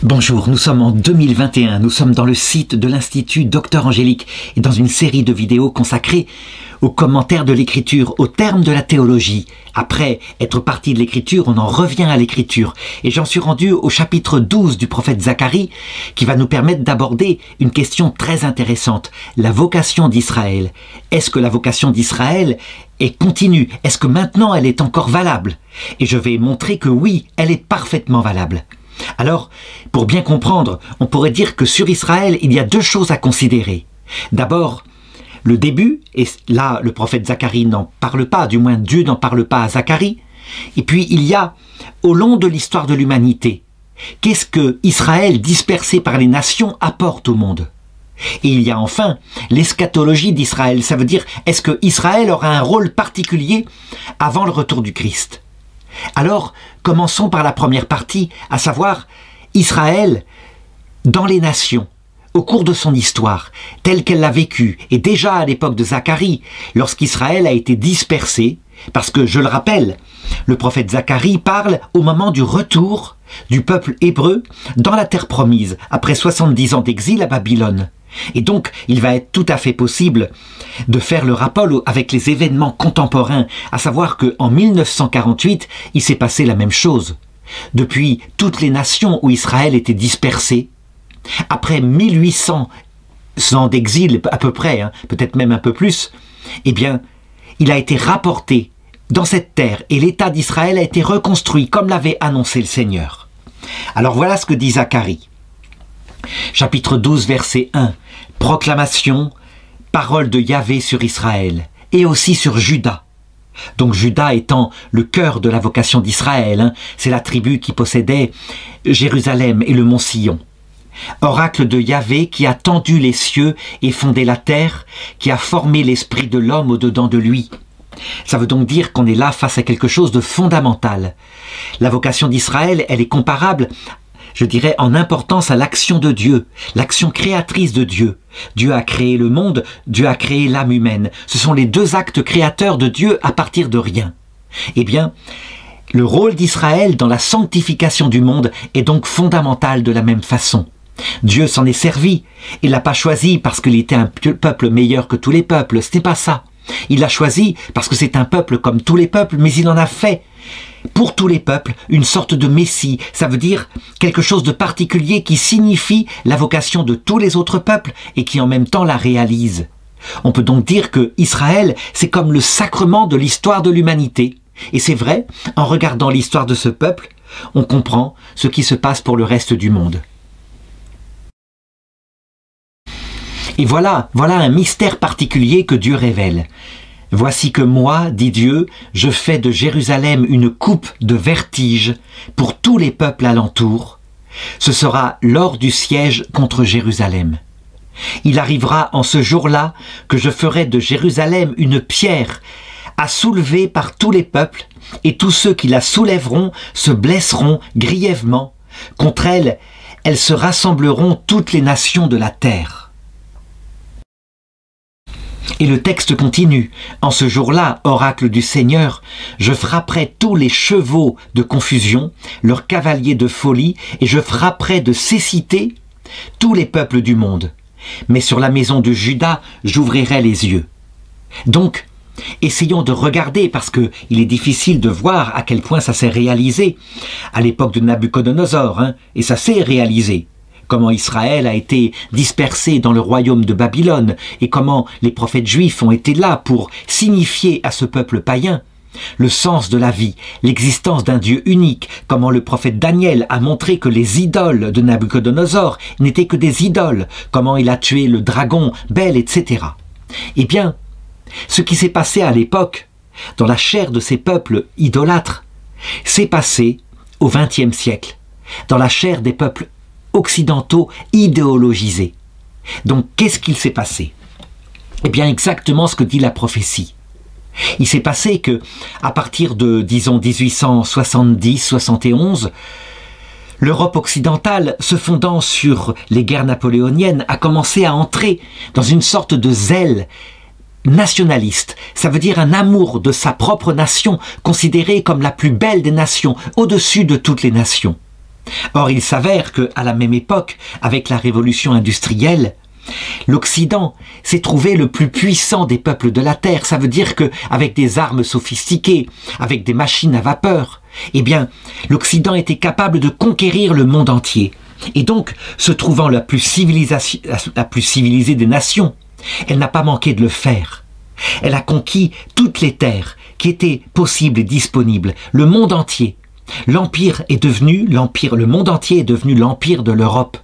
Bonjour, nous sommes en 2021, nous sommes dans le site de l'Institut Docteur Angélique et dans une série de vidéos consacrées aux commentaires de l'écriture, aux termes de la théologie. Après être parti de l'écriture, on en revient à l'écriture. Et j'en suis rendu au chapitre 12 du prophète Zacharie, qui va nous permettre d'aborder une question très intéressante. La vocation d'Israël. Est-ce que la vocation d'Israël est continue? Est-ce que maintenant elle est encore valable? Et je vais montrer que oui, elle est parfaitement valable. Alors, pour bien comprendre, on pourrait dire que sur Israël, il y a deux choses à considérer. D'abord, le début, et là le prophète Zacharie n'en parle pas, du moins Dieu n'en parle pas à Zacharie. Et puis il y a, au long de l'histoire de l'humanité, qu'est-ce que Israël, dispersé par les nations, apporte au monde? Et il y a enfin l'eschatologie d'Israël, ça veut dire, est-ce que Israël aura un rôle particulier avant le retour du Christ? Alors, commençons par la première partie, à savoir Israël dans les nations, au cours de son histoire, telle qu'elle l'a vécue, et déjà à l'époque de Zacharie, lorsqu'Israël a été dispersé, parce que, je le rappelle, le prophète Zacharie parle au moment du retour du peuple hébreu dans la terre promise, après 70 ans d'exil à Babylone. Et donc, il va être tout à fait possible de faire le rapport avec les événements contemporains, à savoir qu'en 1948, il s'est passé la même chose. Depuis toutes les nations où Israël était dispersé, après 1800 ans d'exil à peu près, peut-être même un peu plus, eh bien, il a été rapporté dans cette terre et l'État d'Israël a été reconstruit comme l'avait annoncé le Seigneur. Alors voilà ce que dit Zacharie. Chapitre 12, verset 1. Proclamation, parole de Yahvé sur Israël et aussi sur Juda. Donc Juda étant le cœur de la vocation d'Israël, c'est la tribu qui possédait Jérusalem et le mont Sion. Oracle de Yahvé qui a tendu les cieux et fondé la terre, qui a formé l'esprit de l'homme au-dedans de lui. Ça veut donc dire qu'on est là face à quelque chose de fondamental. La vocation d'Israël, elle est comparable, je dirais, en importance à l'action de Dieu, l'action créatrice de Dieu. Dieu a créé le monde, Dieu a créé l'âme humaine. Ce sont les deux actes créateurs de Dieu à partir de rien. Eh bien, le rôle d'Israël dans la sanctification du monde est donc fondamental de la même façon. Dieu s'en est servi. Il l'a pas choisi parce qu'il était un peuple meilleur que tous les peuples. Ce n'est pas ça. Il l'a choisi parce que c'est un peuple comme tous les peuples, mais il en a fait pour tous les peuples une sorte de Messie. Ça veut dire quelque chose de particulier qui signifie la vocation de tous les autres peuples et qui en même temps la réalise. On peut donc dire que Israël, c'est comme le sacrement de l'histoire de l'humanité. Et c'est vrai, en regardant l'histoire de ce peuple, on comprend ce qui se passe pour le reste du monde. Et voilà un mystère particulier que Dieu révèle. Voici que moi, dit Dieu, je fais de Jérusalem une coupe de vertige pour tous les peuples alentours. Ce sera lors du siège contre Jérusalem. Il arrivera en ce jour-là que je ferai de Jérusalem une pierre à soulever par tous les peuples, et tous ceux qui la soulèveront se blesseront grièvement. Contre elle, elles se rassembleront toutes les nations de la terre. Et le texte continue. En ce jour-là, oracle du Seigneur, je frapperai tous les chevaux de confusion, leurs cavaliers de folie, et je frapperai de cécité tous les peuples du monde. Mais sur la maison de Juda, j'ouvrirai les yeux. Donc, essayons de regarder, parce que il est difficile de voir à quel point ça s'est réalisé à l'époque de Nabuchodonosor, et ça s'est réalisé. Comment Israël a été dispersé dans le royaume de Babylone et comment les prophètes juifs ont été là pour signifier à ce peuple païen le sens de la vie, l'existence d'un Dieu unique, comment le prophète Daniel a montré que les idoles de Nabuchodonosor n'étaient que des idoles, comment il a tué le dragon, Bel, etc. Eh bien, ce qui s'est passé à l'époque, dans la chair de ces peuples idolâtres, s'est passé au XXe siècle, dans la chair des peuples occidentaux idéologisés. Donc, qu'est-ce qu'il s'est passé? Eh bien, exactement ce que dit la prophétie. Il s'est passé que, à partir de, disons, 1870-71, l'Europe occidentale, se fondant sur les guerres napoléoniennes, a commencé à entrer dans une sorte de zèle nationaliste. Ça veut dire un amour de sa propre nation, considérée comme la plus belle des nations, au-dessus de toutes les nations. Or, il s'avère qu'à la même époque, avec la révolution industrielle, l'Occident s'est trouvé le plus puissant des peuples de la Terre. Ça veut dire qu'avec des armes sophistiquées, avec des machines à vapeur, eh bien, l'Occident était capable de conquérir le monde entier. Et donc, se trouvant la plus civilisée des nations, elle n'a pas manqué de le faire. Elle a conquis toutes les terres qui étaient possibles et disponibles, le monde entier. Le monde entier est devenu l'empire de l'Europe.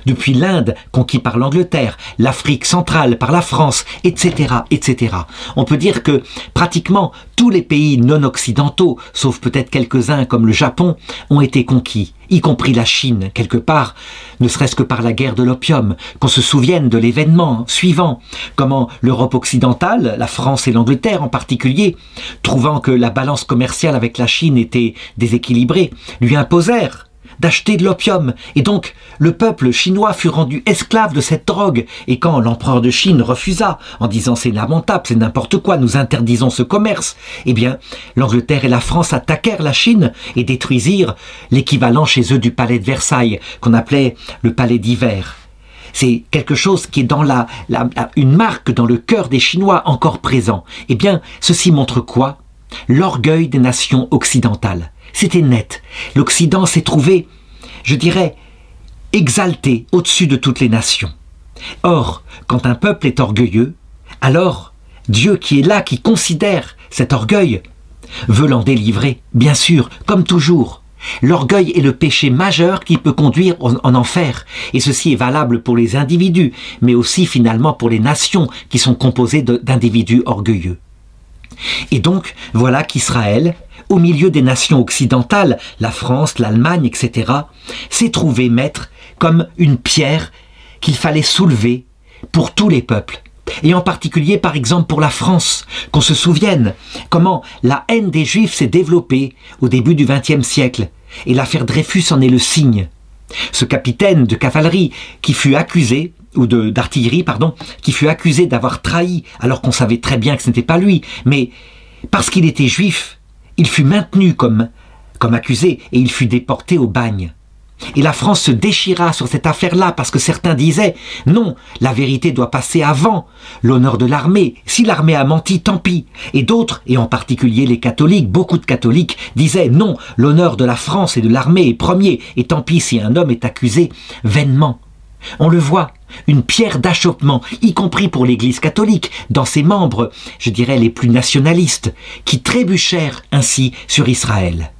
Depuis l'Inde, conquis par l'Angleterre, l'Afrique centrale par la France, etc., etc. On peut dire que pratiquement tous les pays non occidentaux, sauf peut-être quelques-uns comme le Japon, ont été conquis, y compris la Chine, quelque part, ne serait-ce que par la guerre de l'opium, qu'on se souvienne de l'événement suivant, comment l'Europe occidentale, la France et l'Angleterre en particulier, trouvant que la balance commerciale avec la Chine était déséquilibrée, lui imposèrent d'acheter de l'opium, et donc le peuple chinois fut rendu esclave de cette drogue, et quand l'empereur de Chine refusa, en disant c'est lamentable, c'est n'importe quoi, nous interdisons ce commerce, eh bien l'Angleterre et la France attaquèrent la Chine et détruisirent l'équivalent chez eux du palais de Versailles, qu'on appelait le palais d'hiver. C'est quelque chose qui est dans une marque dans le cœur des Chinois encore présent. Eh bien, ceci montre quoi? L'orgueil des nations occidentales. C'était net. L'Occident s'est trouvé, je dirais, exalté au-dessus de toutes les nations. Or, quand un peuple est orgueilleux, alors Dieu qui est là, qui considère cet orgueil, veut l'en délivrer, bien sûr, comme toujours. L'orgueil est le péché majeur qui peut conduire en enfer, et ceci est valable pour les individus, mais aussi finalement pour les nations qui sont composées d'individus orgueilleux. Et donc, voilà qu'Israël, au milieu des nations occidentales, la France, l'Allemagne, etc., s'est trouvé maître comme une pierre qu'il fallait soulever pour tous les peuples. Et en particulier, par exemple, pour la France, qu'on se souvienne comment la haine des Juifs s'est développée au début du XXe siècle. Et l'affaire Dreyfus en est le signe. Ce capitaine de cavalerie qui fut accusé, ou d'artillerie, pardon, qui fut accusé d'avoir trahi, alors qu'on savait très bien que ce n'était pas lui, mais parce qu'il était juif, il fut maintenu comme accusé et il fut déporté au bagne. Et la France se déchira sur cette affaire-là parce que certains disaient « Non, la vérité doit passer avant l'honneur de l'armée. Si l'armée a menti, tant pis. » Et d'autres, et en particulier les catholiques, beaucoup de catholiques, disaient « Non, l'honneur de la France et de l'armée est premier. Et tant pis si un homme est accusé vainement. » On le voit, une pierre d'achoppement, y compris pour l'Église catholique, dans ses membres, je dirais les plus nationalistes, qui trébuchèrent ainsi sur Israël.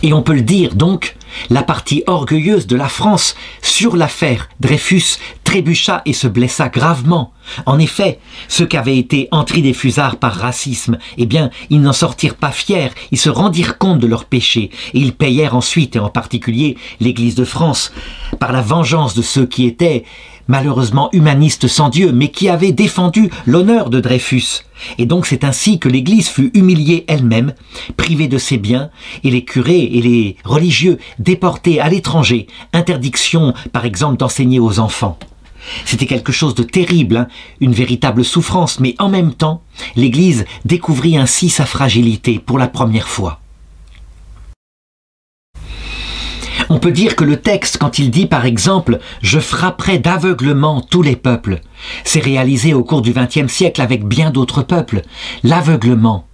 Et on peut le dire donc, la partie orgueilleuse de la France sur l'affaire Dreyfus trébucha et se blessa gravement. En effet, ceux qui avaient été entris des fusards par racisme, eh bien, ils n'en sortirent pas fiers, ils se rendirent compte de leurs péchés, et ils payèrent ensuite, et en particulier l'Église de France, par la vengeance de ceux qui étaient malheureusement humanistes sans Dieu, mais qui avaient défendu l'honneur de Dreyfus. Et donc c'est ainsi que l'Église fut humiliée elle-même, privée de ses biens, et les curés et les religieux déportés à l'étranger, interdiction par exemple d'enseigner aux enfants. C'était quelque chose de terrible, hein, une véritable souffrance, mais en même temps, l'Église découvrit ainsi sa fragilité pour la première fois. On peut dire que le texte, quand il dit par exemple « Je frapperai d'aveuglement tous les peuples », s'est réalisé au cours du XXe siècle avec bien d'autres peuples. L'aveuglement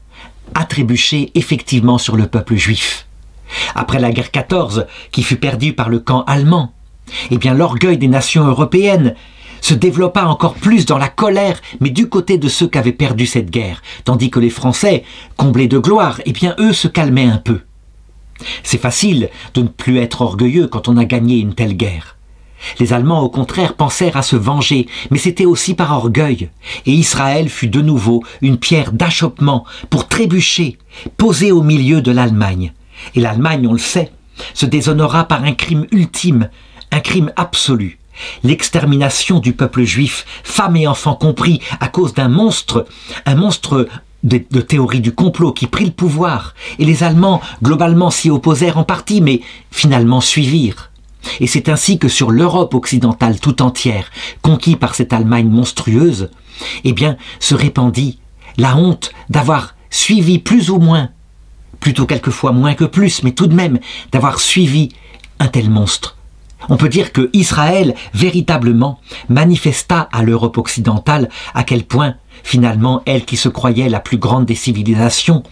a trébuché effectivement sur le peuple juif. Après la guerre 14, qui fut perdue par le camp allemand, eh bien l'orgueil des nations européennes se développa encore plus dans la colère, mais du côté de ceux qui avaient perdu cette guerre, tandis que les Français, comblés de gloire, eh bien eux se calmaient un peu. C'est facile de ne plus être orgueilleux quand on a gagné une telle guerre. Les Allemands, au contraire, pensèrent à se venger, mais c'était aussi par orgueil. Et Israël fut de nouveau une pierre d'achoppement pour trébucher, posée au milieu de l'Allemagne. Et l'Allemagne, on le sait, se déshonora par un crime ultime, un crime absolu. L'extermination du peuple juif, femmes et enfants compris, à cause d'un monstre, de théorie du complot qui prit le pouvoir, et les Allemands globalement s'y opposèrent en partie, mais finalement suivirent. Et c'est ainsi que sur l'Europe occidentale tout entière, conquise par cette Allemagne monstrueuse, eh bien se répandit la honte d'avoir suivi plus ou moins plutôt quelquefois moins que plus, mais tout de même d'avoir suivi un tel monstre. On peut dire que Israël, véritablement, manifesta à l'Europe occidentale à quel point, finalement, elle qui se croyait la plus grande des civilisations,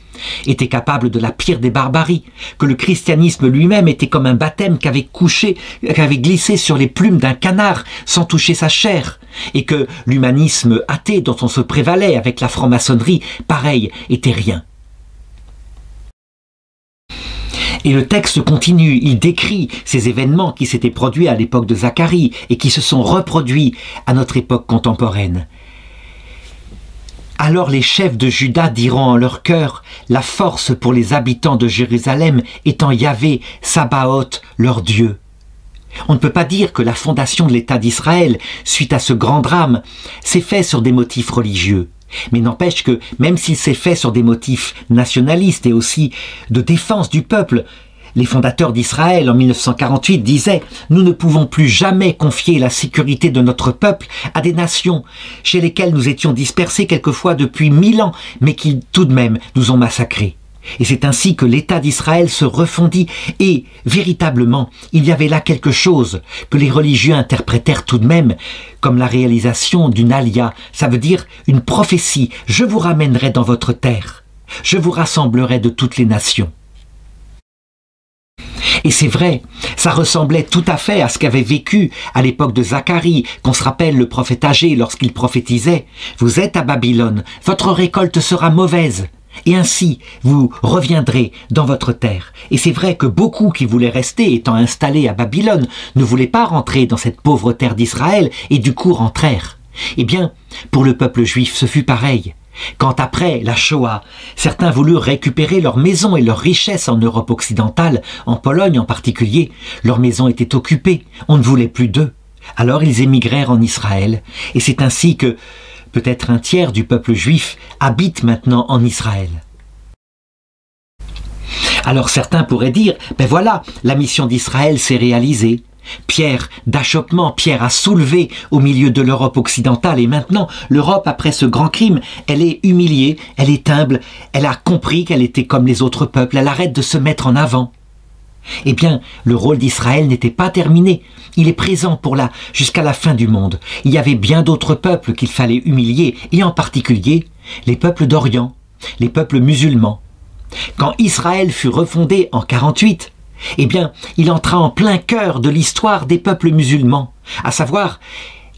était capable de la pire des barbaries, que le christianisme lui-même était comme un baptême qu'avait glissé sur les plumes d'un canard sans toucher sa chair, et que l'humanisme athée dont on se prévalait avec la franc-maçonnerie, pareil, était rien. Et le texte continue, il décrit ces événements qui s'étaient produits à l'époque de Zacharie et qui se sont reproduits à notre époque contemporaine. Alors les chefs de Juda diront en leur cœur, la force pour les habitants de Jérusalem étant Yahvé, Sabaoth, leur Dieu. On ne peut pas dire que la fondation de l'État d'Israël, suite à ce grand drame, s'est fait sur des motifs religieux. Mais n'empêche que, même s'il s'est fait sur des motifs nationalistes et aussi de défense du peuple, les fondateurs d'Israël en 1948 disaient « Nous ne pouvons plus jamais confier la sécurité de notre peuple à des nations chez lesquelles nous étions dispersés quelquefois depuis 1000 ans, mais qui tout de même nous ont massacrés. » Et c'est ainsi que l'État d'Israël se refondit et, véritablement, il y avait là quelque chose que les religieux interprétèrent tout de même comme la réalisation d'une alia, ça veut dire une prophétie. Je vous ramènerai dans votre terre, je vous rassemblerai de toutes les nations. Et c'est vrai, ça ressemblait tout à fait à ce qu'avait vécu à l'époque de Zacharie, qu'on se rappelle le prophète âgé lorsqu'il prophétisait « Vous êtes à Babylone, votre récolte sera mauvaise. » Et ainsi, vous reviendrez dans votre terre. Et c'est vrai que beaucoup qui voulaient rester, étant installés à Babylone, ne voulaient pas rentrer dans cette pauvre terre d'Israël et du coup rentrèrent. Eh bien, pour le peuple juif, ce fut pareil. Quand après la Shoah, certains voulurent récupérer leurs maisons et leurs richesses en Europe occidentale, en Pologne en particulier, leurs maisons étaient occupées, on ne voulait plus d'eux. Alors ils émigrèrent en Israël, et c'est ainsi que peut-être un tiers du peuple juif habite maintenant en Israël. Alors certains pourraient dire, ben voilà, la mission d'Israël s'est réalisée. Pierre d'achoppement, pierre à soulever au milieu de l'Europe occidentale. Et maintenant, l'Europe, après ce grand crime, elle est humiliée, elle est humble, elle a compris qu'elle était comme les autres peuples, elle arrête de se mettre en avant. Eh bien, le rôle d'Israël n'était pas terminé. Il est présent jusqu'à la fin du monde. Il y avait bien d'autres peuples qu'il fallait humilier, et en particulier les peuples d'Orient, les peuples musulmans. Quand Israël fut refondé en 48, eh bien, il entra en plein cœur de l'histoire des peuples musulmans, à savoir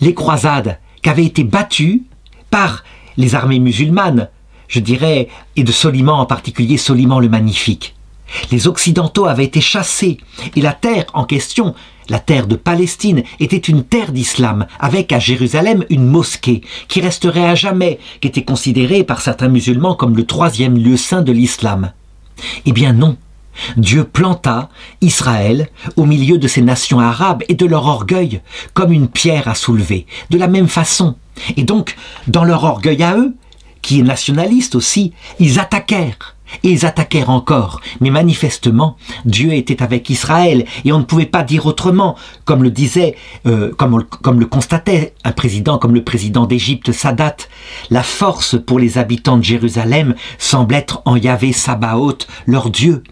les croisades qui avaient été battues par les armées musulmanes, je dirais, et de Soliman en particulier, Soliman le Magnifique. Les Occidentaux avaient été chassés et la terre en question, la terre de Palestine, était une terre d'islam, avec à Jérusalem une mosquée qui resterait à jamais, qui était considérée par certains musulmans comme le 3e lieu saint de l'islam. Eh bien non, Dieu planta Israël au milieu de ces nations arabes et de leur orgueil comme une pierre à soulever, de la même façon. Et donc, dans leur orgueil à eux, qui est nationaliste aussi, ils attaquèrent. Et ils attaquèrent encore, mais manifestement, Dieu était avec Israël, et on ne pouvait pas dire autrement, comme le disait, comme le constatait un président comme le président d'Égypte, Sadat, la force pour les habitants de Jérusalem semble être en Yahvé Sabaoth, leur Dieu.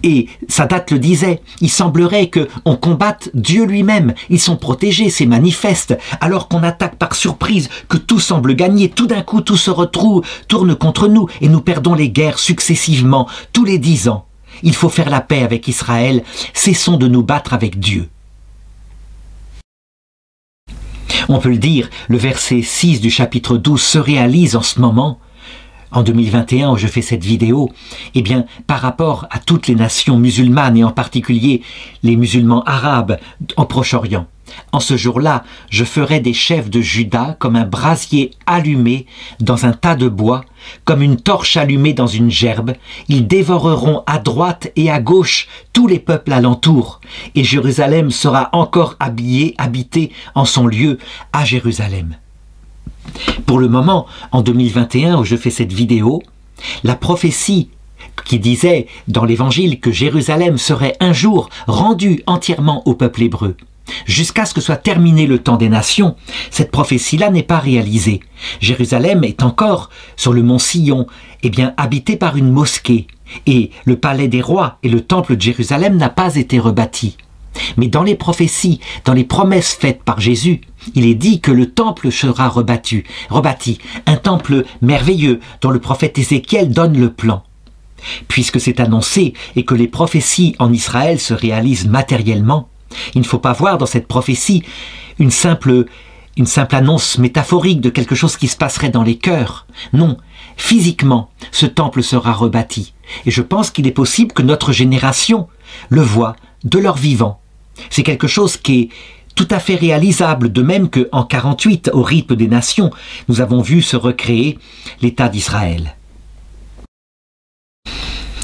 Et Sadat le disait, il semblerait qu'on combatte Dieu lui-même, ils sont protégés, c'est manifeste, alors qu'on attaque par surprise, que tout semble gagner, tout d'un coup tout se tourne contre nous et nous perdons les guerres successivement, tous les 10 ans. Il faut faire la paix avec Israël, cessons de nous battre avec Dieu. On peut le dire, le verset 6 du chapitre 12 se réalise en ce moment, en 2021 où je fais cette vidéo, eh bien, par rapport à toutes les nations musulmanes et en particulier les musulmans arabes en Proche-Orient. En ce jour-là, je ferai des chefs de Juda comme un brasier allumé dans un tas de bois, comme une torche allumée dans une gerbe. Ils dévoreront à droite et à gauche tous les peuples alentour, et Jérusalem sera encore habitée en son lieu à Jérusalem. Pour le moment, en 2021, où je fais cette vidéo, la prophétie qui disait dans l'Évangile que Jérusalem serait un jour rendue entièrement au peuple hébreu, Jusqu'à ce que soit terminé le temps des nations, cette prophétie-là n'est pas réalisée. Jérusalem est encore, sur le mont Sion, habité par une mosquée. Et le palais des rois et le temple de Jérusalem n'a pas été rebâti. Mais dans les prophéties, dans les promesses faites par Jésus, il est dit que le temple sera rebâti, un temple merveilleux dont le prophète Ézéchiel donne le plan. Puisque c'est annoncé et que les prophéties en Israël se réalisent matériellement, il ne faut pas voir dans cette prophétie une simple annonce métaphorique de quelque chose qui se passerait dans les cœurs. Non, physiquement, ce temple sera rebâti. Et je pense qu'il est possible que notre génération le voie de leur vivant. C'est quelque chose qui est tout à fait réalisable, de même qu'en 48, au rythme des nations, nous avons vu se recréer l'État d'Israël.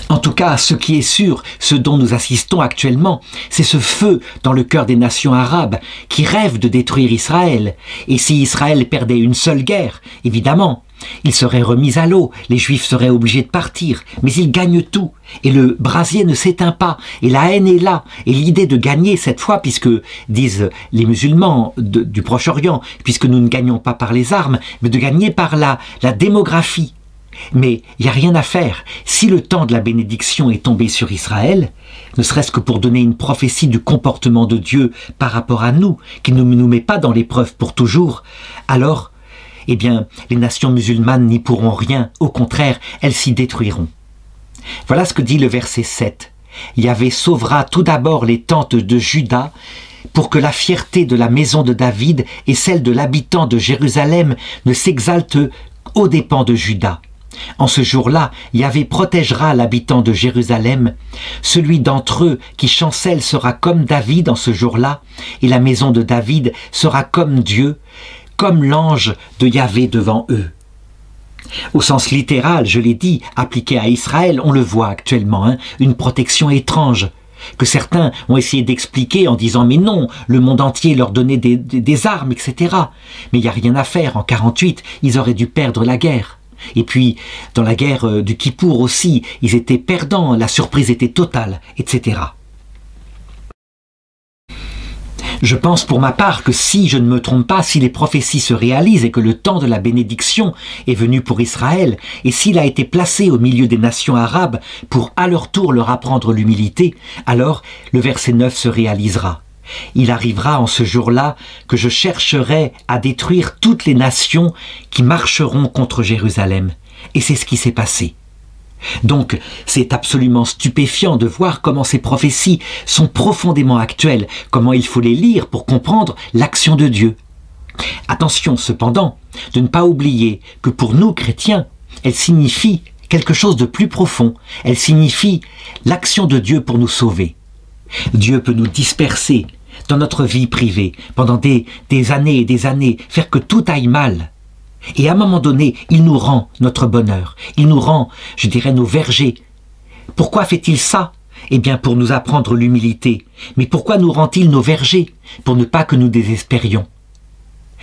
En tout cas, ce qui est sûr, ce dont nous assistons actuellement, c'est ce feu dans le cœur des nations arabes qui rêvent de détruire Israël. Et si Israël perdait une seule guerre, évidemment, il serait remis à l'eau, les Juifs seraient obligés de partir, mais ils gagnent tout, et le brasier ne s'éteint pas, et la haine est là, et l'idée de gagner cette fois, puisque, disent les musulmans du Proche-Orient, puisque nous ne gagnons pas par les armes, mais de gagner par la démographie. Mais il n'y a rien à faire. Si le temps de la bénédiction est tombé sur Israël, ne serait-ce que pour donner une prophétie du comportement de Dieu par rapport à nous, qui ne nous met pas dans l'épreuve pour toujours, alors, les nations musulmanes n'y pourront rien. Au contraire, elles s'y détruiront. Voilà ce que dit le verset 7. Yahvé sauvera tout d'abord les tentes de Juda, pour que la fierté de la maison de David et celle de l'habitant de Jérusalem ne s'exalte aux dépens de Juda. En ce jour-là, Yahvé protégera l'habitant de Jérusalem. Celui d'entre eux qui chancelle sera comme David en ce jour-là, et la maison de David sera comme Dieu, comme l'ange de Yahvé devant eux. Au sens littéral, je l'ai dit, appliqué à Israël, on le voit actuellement, une protection étrange, que certains ont essayé d'expliquer en disant « mais non, le monde entier leur donnait des armes, etc. » Mais il n'y a rien à faire, en 48, ils auraient dû perdre la guerre. Et puis, dans la guerre du Kippour aussi, ils étaient perdants, la surprise était totale, etc. Je pense pour ma part que si je ne me trompe pas, si les prophéties se réalisent et que le temps de la bénédiction est venu pour Israël, et s'il a été placé au milieu des nations arabes pour à leur tour leur apprendre l'humilité, alors le verset 9 se réalisera. Il arrivera en ce jour-là que je chercherai à détruire toutes les nations qui marcheront contre Jérusalem. Et c'est ce qui s'est passé. Donc, c'est absolument stupéfiant de voir comment ces prophéties sont profondément actuelles, comment il faut les lire pour comprendre l'action de Dieu. Attention cependant, de ne pas oublier que pour nous chrétiens, elles signifient quelque chose de plus profond. Elles signifient l'action de Dieu pour nous sauver. Dieu peut nous disperser dans notre vie privée pendant des années et des années, faire que tout aille mal. Et à un moment donné, il nous rend notre bonheur. Il nous rend, je dirais, nos vergers. Pourquoi fait-il ça? Eh bien, pour nous apprendre l'humilité. Mais pourquoi nous rend-il nos vergers? Pour ne pas que nous désespérions.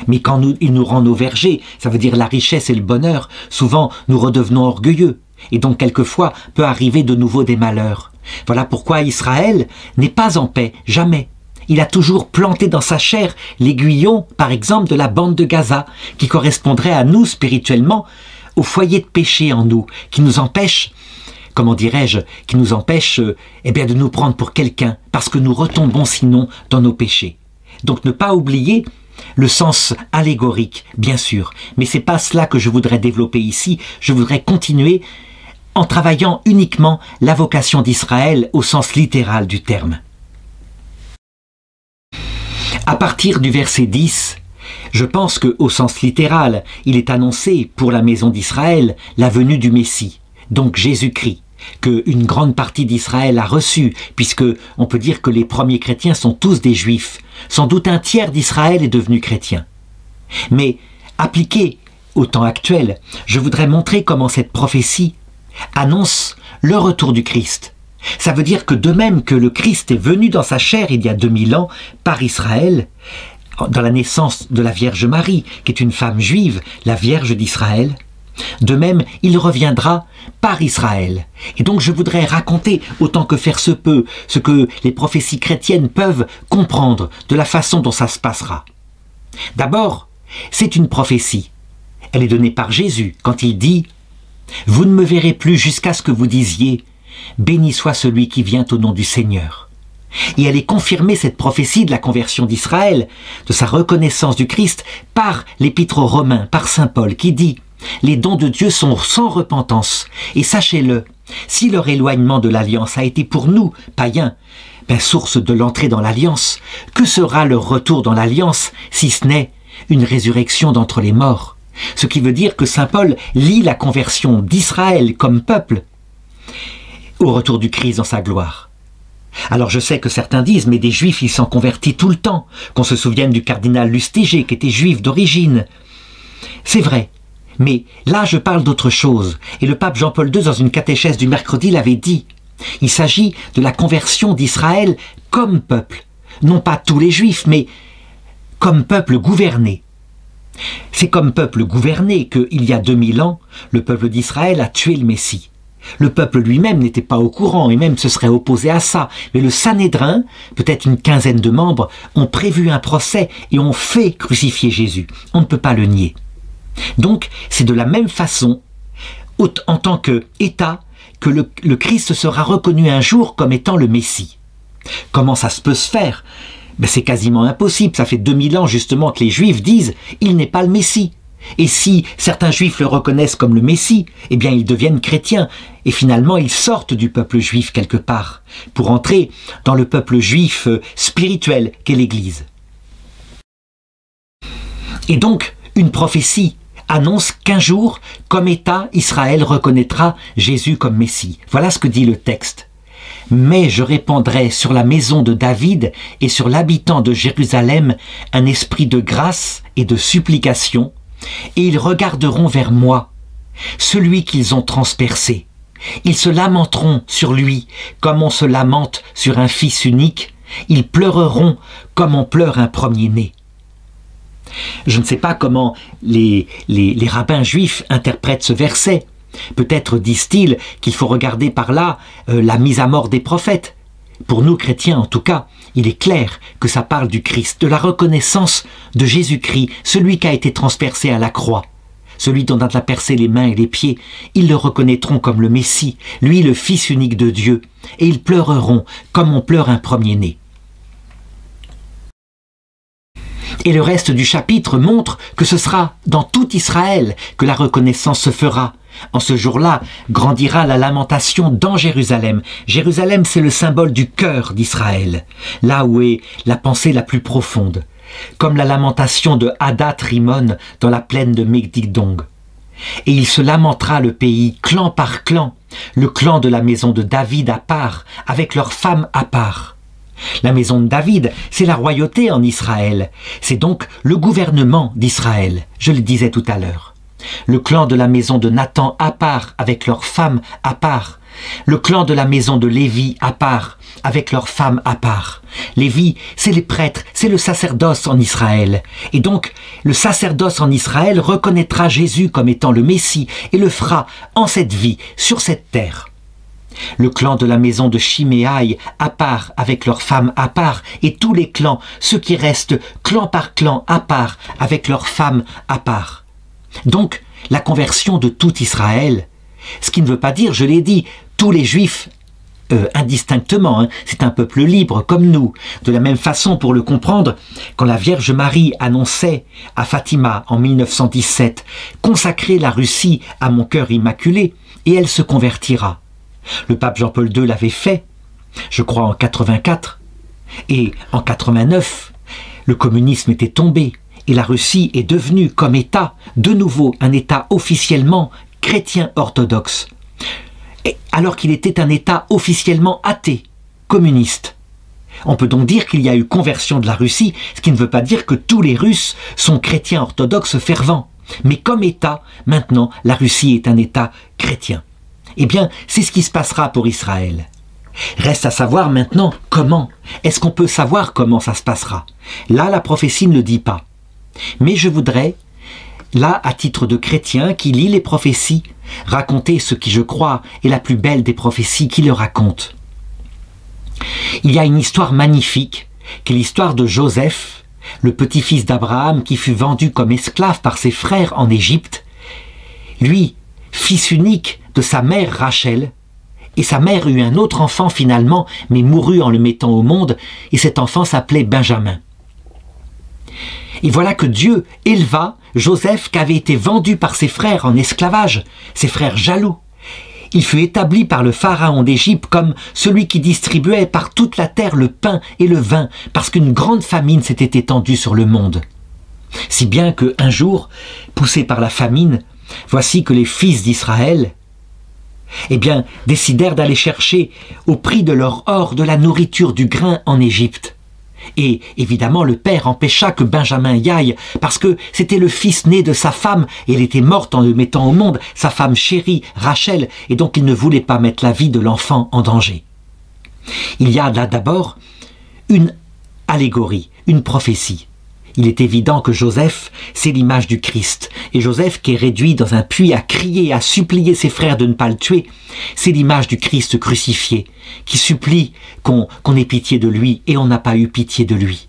Mais quand il nous rend nos vergers, ça veut dire la richesse et le bonheur, souvent nous redevenons orgueilleux. Et donc, quelquefois, peut arriver de nouveau des malheurs. Voilà pourquoi Israël n'est pas en paix, jamais. Il a toujours planté dans sa chair l'aiguillon, par exemple, de la bande de Gaza, qui correspondrait à nous spirituellement, au foyer de péché en nous, qui nous empêche, comment dirais-je, qui nous empêche de nous prendre pour quelqu'un, parce que nous retombons sinon dans nos péchés. Donc ne pas oublier le sens allégorique, bien sûr, mais c'est pas cela que je voudrais développer ici. Je voudrais continuer en travaillant uniquement la vocation d'Israël au sens littéral du terme. À partir du verset 10, je pense qu'au sens littéral, il est annoncé pour la maison d'Israël la venue du Messie, donc Jésus-Christ, qu'une grande partie d'Israël a reçu, puisque on peut dire que les premiers chrétiens sont tous des Juifs. Sans doute un tiers d'Israël est devenu chrétien. Mais appliqué au temps actuel, je voudrais montrer comment cette prophétie annonce le retour du Christ. Ça veut dire que de même que le Christ est venu dans sa chair il y a 2000 ans par Israël, dans la naissance de la Vierge Marie, qui est une femme juive, la Vierge d'Israël, De même, il reviendra par Israël. Et donc je voudrais raconter, autant que faire se peut, ce que les prophéties chrétiennes peuvent comprendre de la façon dont ça se passera. D'abord, c'est une prophétie. Elle est donnée par Jésus quand il dit « Vous ne me verrez plus jusqu'à ce que vous disiez « Béni soit celui qui vient au nom du Seigneur ». Et elle est confirmée, cette prophétie de la conversion d'Israël, de sa reconnaissance du Christ, par l'épître aux Romains, par saint Paul, qui dit « Les dons de Dieu sont sans repentance, et sachez-le, si leur éloignement de l'alliance a été pour nous, païens, source de l'entrée dans l'alliance, que sera leur retour dans l'alliance, si ce n'est une résurrection d'entre les morts ?» Ce qui veut dire que saint Paul lie la conversion d'Israël comme peuple au retour du Christ dans sa gloire. Alors je sais que certains disent, mais des juifs ils sont convertis tout le temps, qu'on se souvienne du cardinal Lustiger qui était juif d'origine. C'est vrai, mais là je parle d'autre chose, et le pape Jean-Paul II dans une catéchèse du mercredi l'avait dit. Il s'agit de la conversion d'Israël comme peuple, non pas tous les juifs, mais comme peuple gouverné. C'est comme peuple gouverné qu'il y a 2000 ans, le peuple d'Israël a tué le Messie. Le peuple lui-même n'était pas au courant et même se serait opposé à ça. Mais le Sanhédrin, peut-être une quinzaine de membres, ont prévu un procès et ont fait crucifier Jésus. On ne peut pas le nier. Donc, c'est de la même façon, en tant qu'État, que le Christ sera reconnu un jour comme étant le Messie. Comment ça peut se faire ? C'est quasiment impossible. Ça fait 2000 ans justement que les Juifs disent « il n'est pas le Messie ». Et si certains Juifs le reconnaissent comme le Messie, eh bien ils deviennent chrétiens. Et finalement ils sortent du peuple juif quelque part, pour entrer dans le peuple juif spirituel qu'est l'Église. Et donc, une prophétie annonce qu'un jour, comme État, Israël reconnaîtra Jésus comme Messie. Voilà ce que dit le texte. Mais je répandrai sur la maison de David et sur l'habitant de Jérusalem un esprit de grâce et de supplication, et ils regarderont vers moi, celui qu'ils ont transpercé. Ils se lamenteront sur lui comme on se lamente sur un fils unique, ils pleureront comme on pleure un premier-né. Je ne sais pas comment les rabbins juifs interprètent ce verset. Peut-être disent-ils qu'il faut regarder par là la mise à mort des prophètes. Pour nous chrétiens en tout cas, il est clair que ça parle du Christ, de la reconnaissance de Jésus-Christ, celui qui a été transpercé à la croix, celui dont on a percé les mains et les pieds. Ils le reconnaîtront comme le Messie, lui le Fils unique de Dieu, et ils pleureront comme on pleure un premier-né. Et le reste du chapitre montre que ce sera dans tout Israël que la reconnaissance se fera. En ce jour-là, grandira la lamentation dans Jérusalem. Jérusalem, c'est le symbole du cœur d'Israël, là où est la pensée la plus profonde, comme la lamentation de Hadad Rimon dans la plaine de Megiddo. Et il se lamentera le pays, clan par clan, le clan de la maison de David à part, avec leurs femmes à part. La maison de David, c'est la royauté en Israël, c'est donc le gouvernement d'Israël, je le disais tout à l'heure. Le clan de la maison de Nathan à part, avec leurs femmes à part. Le clan de la maison de Lévi à part, avec leurs femmes à part. Lévi, c'est les prêtres, c'est le sacerdoce en Israël. Et donc, le sacerdoce en Israël reconnaîtra Jésus comme étant le Messie et le fera en cette vie, sur cette terre. Le clan de la maison de Chiméaï à part, avec leurs femmes à part, et tous les clans, ceux qui restent clan par clan à part, avec leurs femmes à part. Donc, la conversion de tout Israël, ce qui ne veut pas dire, je l'ai dit, tous les Juifs indistinctement, c'est un peuple libre comme nous. De la même façon, pour le comprendre, quand la Vierge Marie annonçait à Fatima en 1917 « Consacrez la Russie à mon cœur immaculé et elle se convertira ». Le pape Jean-Paul II l'avait fait, je crois en 84, et en 89, le communisme était tombé. Et la Russie est devenue, comme État, de nouveau un État officiellement chrétien orthodoxe, alors qu'il était un État officiellement athée, communiste. On peut donc dire qu'il y a eu conversion de la Russie, ce qui ne veut pas dire que tous les Russes sont chrétiens orthodoxes fervents. Mais comme État, maintenant, la Russie est un État chrétien. Eh bien, c'est ce qui se passera pour Israël. Reste à savoir maintenant comment. Est-ce qu'on peut savoir comment ça se passera? Là, la prophétie ne le dit pas. Mais je voudrais là, à titre de chrétien qui lit les prophéties, raconter ce qui, je crois, est la plus belle des prophéties qui le raconte. Il y a une histoire magnifique, qui est l'histoire de Joseph, le petit-fils d'Abraham qui fut vendu comme esclave par ses frères en Égypte. Lui, fils unique de sa mère Rachel, et sa mère eut un autre enfant finalement, mais mourut en le mettant au monde, et cet enfant s'appelait Benjamin. Et voilà que Dieu éleva Joseph qui avait été vendu par ses frères en esclavage, ses frères jaloux. Il fut établi par le pharaon d'Égypte comme celui qui distribuait par toute la terre le pain et le vin, parce qu'une grande famine s'était étendue sur le monde. Si bien qu'un jour, poussés par la famine, voici que les fils d'Israël, décidèrent d'aller chercher au prix de leur or de la nourriture du grain en Égypte. Et évidemment le père empêcha que Benjamin y aille, parce que c'était le fils né de sa femme, et elle était morte en le mettant au monde, sa femme chérie, Rachel, et donc il ne voulait pas mettre la vie de l'enfant en danger. Il y a là d'abord une allégorie, une prophétie. Il est évident que Joseph, c'est l'image du Christ. Et Joseph, qui est réduit dans un puits à crier, à supplier ses frères de ne pas le tuer, c'est l'image du Christ crucifié, qui supplie qu'on ait pitié de lui, et on n'a pas eu pitié de lui.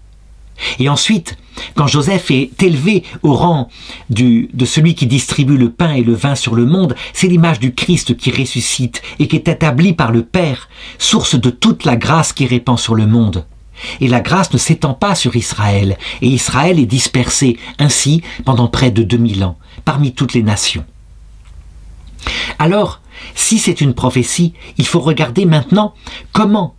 Et ensuite, quand Joseph est élevé au rang de celui qui distribue le pain et le vin sur le monde, c'est l'image du Christ qui ressuscite et qui est établi par le Père, source de toute la grâce qui répand sur le monde. Et la grâce ne s'étend pas sur Israël, et Israël est dispersé ainsi pendant près de 2000 ans, parmi toutes les nations. Alors, si c'est une prophétie, il faut regarder maintenant comment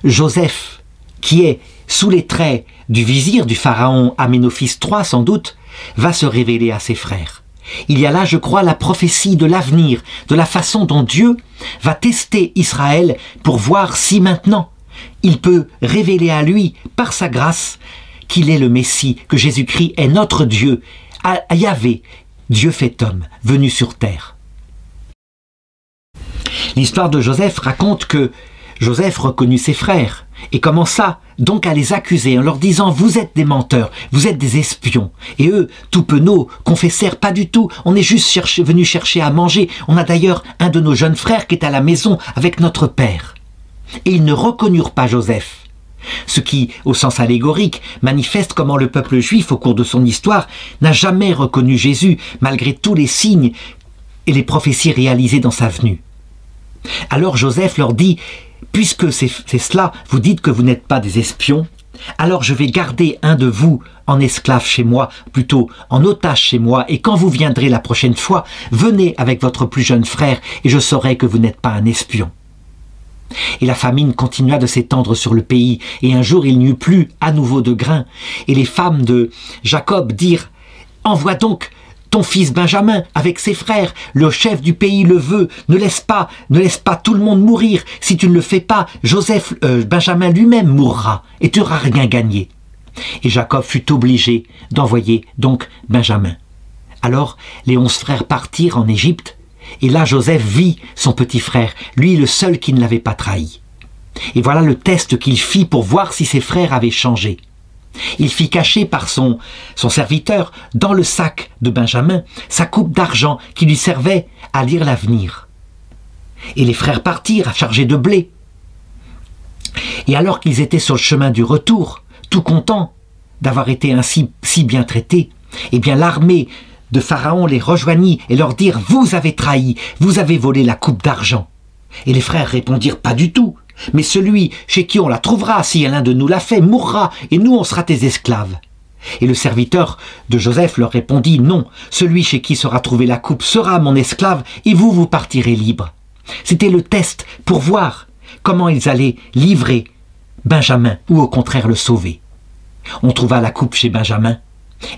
Joseph, qui est sous les traits du vizir du pharaon Aménophis III sans doute, va se révéler à ses frères. Il y a là, je crois, la prophétie de l'avenir, de la façon dont Dieu va tester Israël pour voir si maintenant il peut révéler à lui, par sa grâce, qu'il est le Messie, que Jésus-Christ est notre Dieu, Yahvé, Dieu fait homme, venu sur terre. L'histoire de Joseph raconte que Joseph reconnut ses frères et commença donc à les accuser en leur disant « Vous êtes des menteurs, vous êtes des espions. » Et eux, tout penauds, confessèrent « Pas du tout, on est juste venu chercher à manger. On a d'ailleurs un de nos jeunes frères qui est à la maison avec notre père. » Et ils ne reconnurent pas Joseph. Ce qui, au sens allégorique, manifeste comment le peuple juif, au cours de son histoire, n'a jamais reconnu Jésus, malgré tous les signes et les prophéties réalisées dans sa venue. Alors Joseph leur dit « Puisque c'est cela, vous dites que vous n'êtes pas des espions, alors je vais garder un de vous en esclave chez moi, plutôt en otage chez moi, et quand vous viendrez la prochaine fois, venez avec votre plus jeune frère, et je saurai que vous n'êtes pas un espion. » Et la famine continua de s'étendre sur le pays, et un jour il n'y eut plus à nouveau de grain. Et les femmes de Jacob dirent « Envoie donc ton fils Benjamin avec ses frères, le chef du pays le veut, ne laisse pas tout le monde mourir. Si tu ne le fais pas, Benjamin lui-même mourra, et tu n'auras rien gagné. » Et Jacob fut obligé d'envoyer donc Benjamin. Alors les 11 frères partirent en Égypte, et là Joseph vit son petit frère, lui le seul qui ne l'avait pas trahi. Et voilà le test qu'il fit pour voir si ses frères avaient changé. Il fit cacher par son serviteur, dans le sac de Benjamin, sa coupe d'argent qui lui servait à lire l'avenir. Et les frères partirent chargés de blé. Et alors qu'ils étaient sur le chemin du retour, tout contents d'avoir été ainsi si bien traités, eh bien l'armée de Pharaon les rejoignit et leur dirent « Vous avez trahi, vous avez volé la coupe d'argent. » Et les frères répondirent « Pas du tout, mais celui chez qui on la trouvera, si l'un de nous l'a fait, mourra, et nous on sera tes esclaves. » Et le serviteur de Joseph leur répondit « Non, celui chez qui sera trouvée la coupe sera mon esclave, et vous, vous partirez libres. » C'était le test pour voir comment ils allaient livrer Benjamin, ou au contraire le sauver. On trouva la coupe chez Benjamin.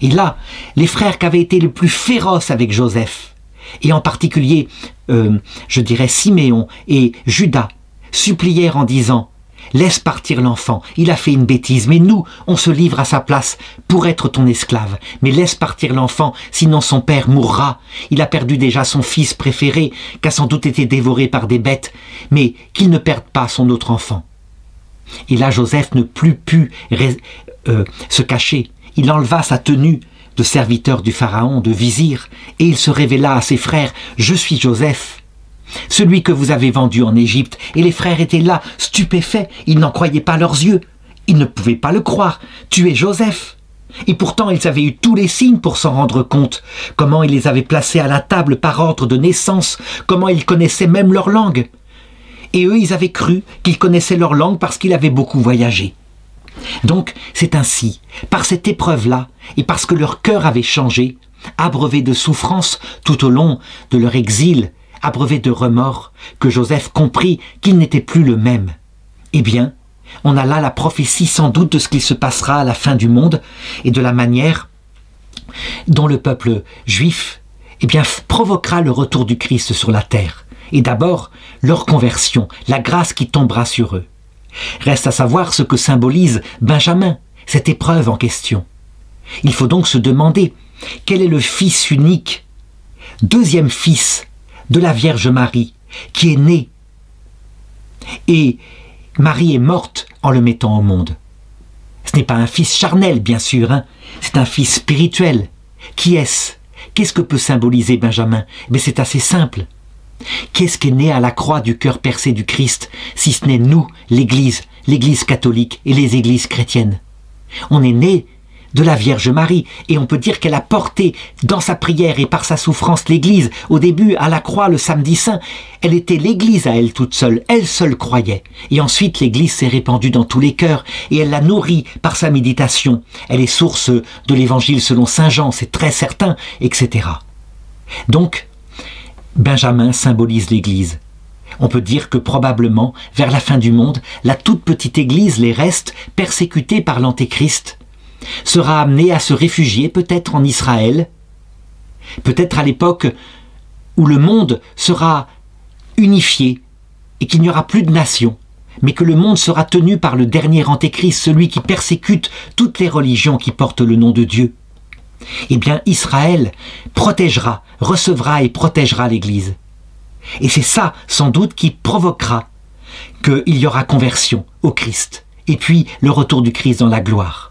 Et là, les frères qui avaient été les plus féroces avec Joseph, et en particulier, je dirais Siméon et Judas, supplièrent en disant « Laisse partir l'enfant, il a fait une bêtise, mais nous, on se livre à sa place pour être ton esclave. Mais laisse partir l'enfant, sinon son père mourra. Il a perdu déjà son fils préféré, qui a sans doute été dévoré par des bêtes, mais qu'il ne perde pas son autre enfant. » Et là, Joseph ne put se cacher. Il enleva sa tenue de serviteur du Pharaon, de vizir, et il se révéla à ses frères, « Je suis Joseph, celui que vous avez vendu en Égypte. » Et les frères étaient là, stupéfaits, ils n'en croyaient pas leurs yeux. Ils ne pouvaient pas le croire. « Tu es Joseph !» Et pourtant ils avaient eu tous les signes pour s'en rendre compte. Comment il les avait placés à la table par ordre de naissance, comment ils connaissaient même leur langue. Et eux, ils avaient cru qu'ils connaissaient leur langue parce qu'ils avaient beaucoup voyagé. Donc, c'est ainsi, par cette épreuve-là, et parce que leur cœur avait changé, abreuvé de souffrance tout au long de leur exil, abreuvé de remords, que Joseph comprit qu'il n'était plus le même. Eh bien, on a là la prophétie sans doute de ce qui se passera à la fin du monde et de la manière dont le peuple juif provoquera le retour du Christ sur la terre. Et d'abord, leur conversion, la grâce qui tombera sur eux. Reste à savoir ce que symbolise Benjamin, cette épreuve en question. Il faut donc se demander quel est le fils unique, deuxième fils de la Vierge Marie, qui est né. Et Marie est morte en le mettant au monde. Ce n'est pas un fils charnel, bien sûr, hein. C'est un fils spirituel. Qui est-ce? Qu'est-ce que peut symboliser Benjamin? Mais c'est assez simple. Qu'est-ce qui est né à la croix du cœur percé du Christ, si ce n'est nous, l'Église catholique et les églises chrétiennes? On est né de la Vierge Marie, et on peut dire qu'elle a porté dans sa prière et par sa souffrance l'Église. Au début, à la croix, le samedi saint, elle était l'Église à elle toute seule, elle seule croyait. Et ensuite, l'Église s'est répandue dans tous les cœurs, et elle l'a nourrie par sa méditation. Elle est source de l'Évangile selon saint Jean, c'est très certain, etc. Donc, Benjamin symbolise l'Église. On peut dire que probablement, vers la fin du monde, la toute petite Église, les restes, persécutée par l'Antéchrist, sera amenée à se réfugier peut-être en Israël, peut-être à l'époque où le monde sera unifié et qu'il n'y aura plus de nation, mais que le monde sera tenu par le dernier Antéchrist, celui qui persécute toutes les religions qui portent le nom de Dieu. Eh bien, Israël protégera, recevra et protégera l'Église. Et c'est ça, sans doute, qui provoquera qu'il y aura conversion au Christ, et puis le retour du Christ dans la gloire.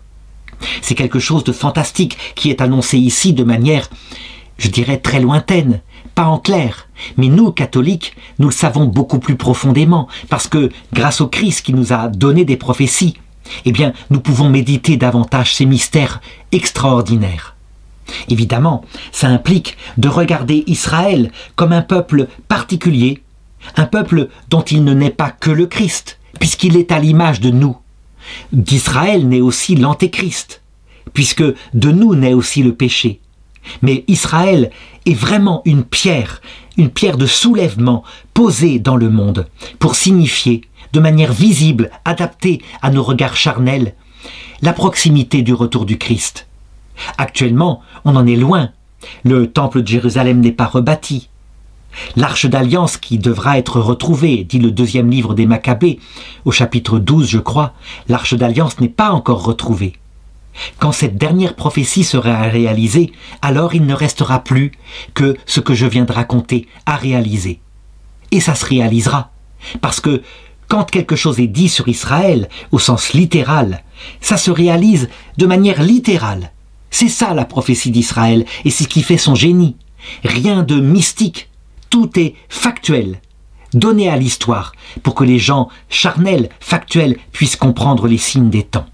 C'est quelque chose de fantastique qui est annoncé ici de manière, je dirais, très lointaine, pas en clair. Mais nous, catholiques, nous le savons beaucoup plus profondément, parce que grâce au Christ qui nous a donné des prophéties, eh bien, nous pouvons méditer davantage ces mystères extraordinaires. Évidemment, ça implique de regarder Israël comme un peuple particulier, un peuple dont il ne naît pas que le Christ, puisqu'il est à l'image de nous. D'Israël naît aussi l'Antéchrist, puisque de nous naît aussi le péché. Mais Israël est vraiment une pierre de soulèvement posée dans le monde pour signifier de manière visible, adaptée à nos regards charnels, la proximité du retour du Christ. Actuellement, on en est loin. Le temple de Jérusalem n'est pas rebâti. L'Arche d'Alliance qui devra être retrouvée, dit le deuxième livre des Maccabées, au chapitre 12 je crois, l'Arche d'Alliance n'est pas encore retrouvée. Quand cette dernière prophétie sera réalisée, alors il ne restera plus que ce que je viens de raconter à réaliser. Et ça se réalisera, parce que quand quelque chose est dit sur Israël, au sens littéral, ça se réalise de manière littérale. C'est ça la prophétie d'Israël, et c'est ce qui fait son génie. Rien de mystique. Tout est factuel, donné à l'histoire, pour que les gens charnels, factuels, puissent comprendre les signes des temps.